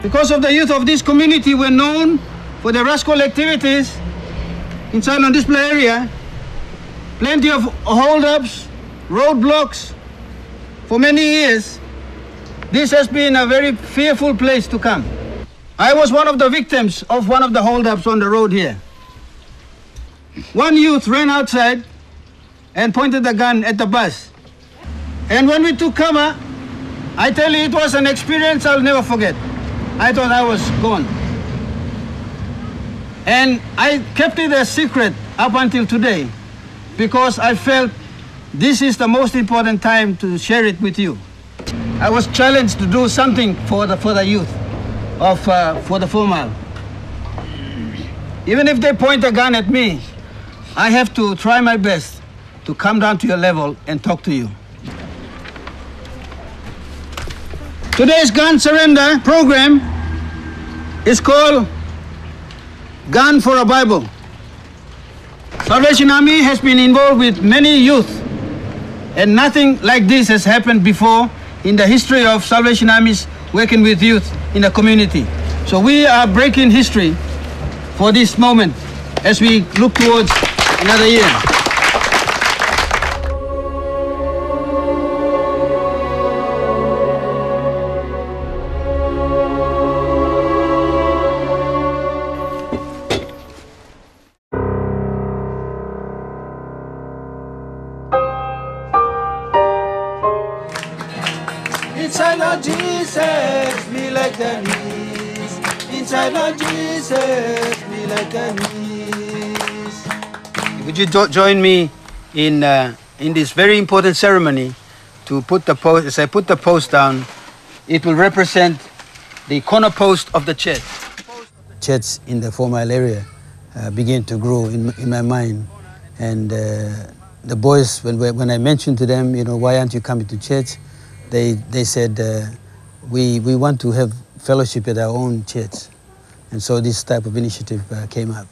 Because of the youth of this community were known for the rascal activities inside on display area, plenty of hold-ups, roadblocks. For many years, this has been a very fearful place to come. I was one of the victims of one of the hold-ups on the road here. One youth ran outside and pointed the gun at the bus. And when we took cover, I tell you, it was an experience I'll never forget. I thought I was gone. And I kept it a secret up until today because I felt this is the most important time to share it with you. I was challenged to do something for the youth for the 4 Mile. Even if they point a gun at me, I have to try my best to come down to your level and talk to you. Today's gun surrender program is called Gun for a Bible. Salvation Army has been involved with many youth, and nothing like this has happened before in the history of Salvation Army's working with youth in the community. So we are breaking history for this moment as we look towards another year. Inside Lord Jesus, be like the knees. Inside Lord Jesus, be like the knees. Would you join me in this very important ceremony to put the post? As I put the post down, it will represent the corner post of the church. Church in the 4 Mile area began to grow in my mind, and the boys, when I mentioned to them, you know, why aren't you coming to church? They said, we want to have fellowship at our own church. And so this type of initiative came up.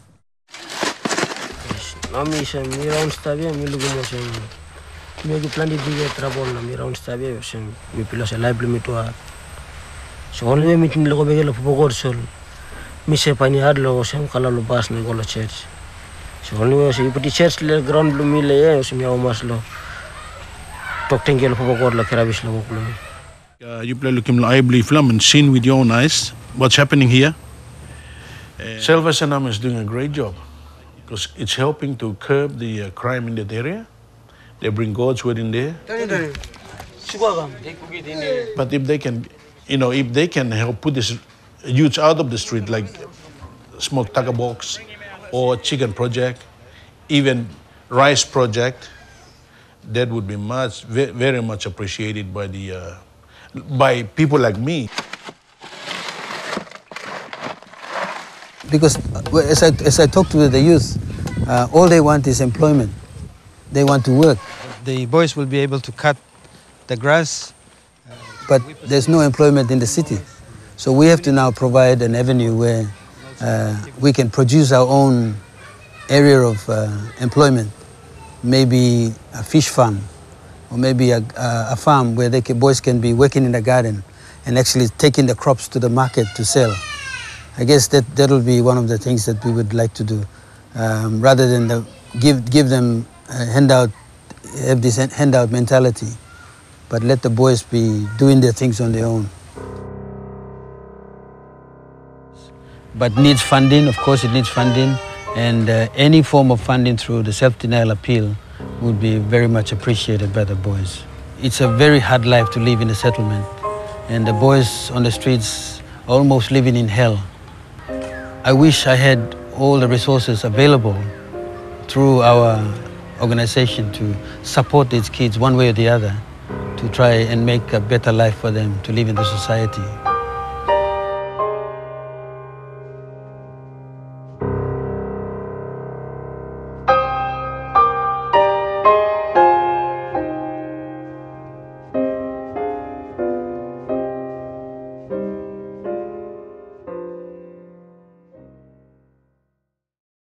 You play looking, I believe, film and seen with your own eyes what's happening here. Salvation Army is doing a great job because it's helping to curb the crime in that area. They bring God's word in there. But if they can, you know, if they can help put this youth out of the street, like smoke taco box or chicken project, even rice project, that would be very much appreciated by people like me. Because as I talk to the youth, all they want is employment. They want to work. The boys will be able to cut the grass, but there's no employment in the city. So we have to now provide an avenue where we can produce our own area of employment. Maybe a fish farm, or maybe a farm where boys can be working in the garden and actually taking the crops to the market to sell. I guess that'll be one of the things that we would like to do, rather than give them a handout, have this handout mentality, but let the boys be doing their things on their own. But needs funding, of course it needs funding. And any form of funding through the self-denial appeal would be very much appreciated by the boys. It's a very hard life to live in a settlement, and the boys on the streets are almost living in hell. I wish I had all the resources available through our organization to support these kids one way or the other, to try and make a better life for them to live in the society.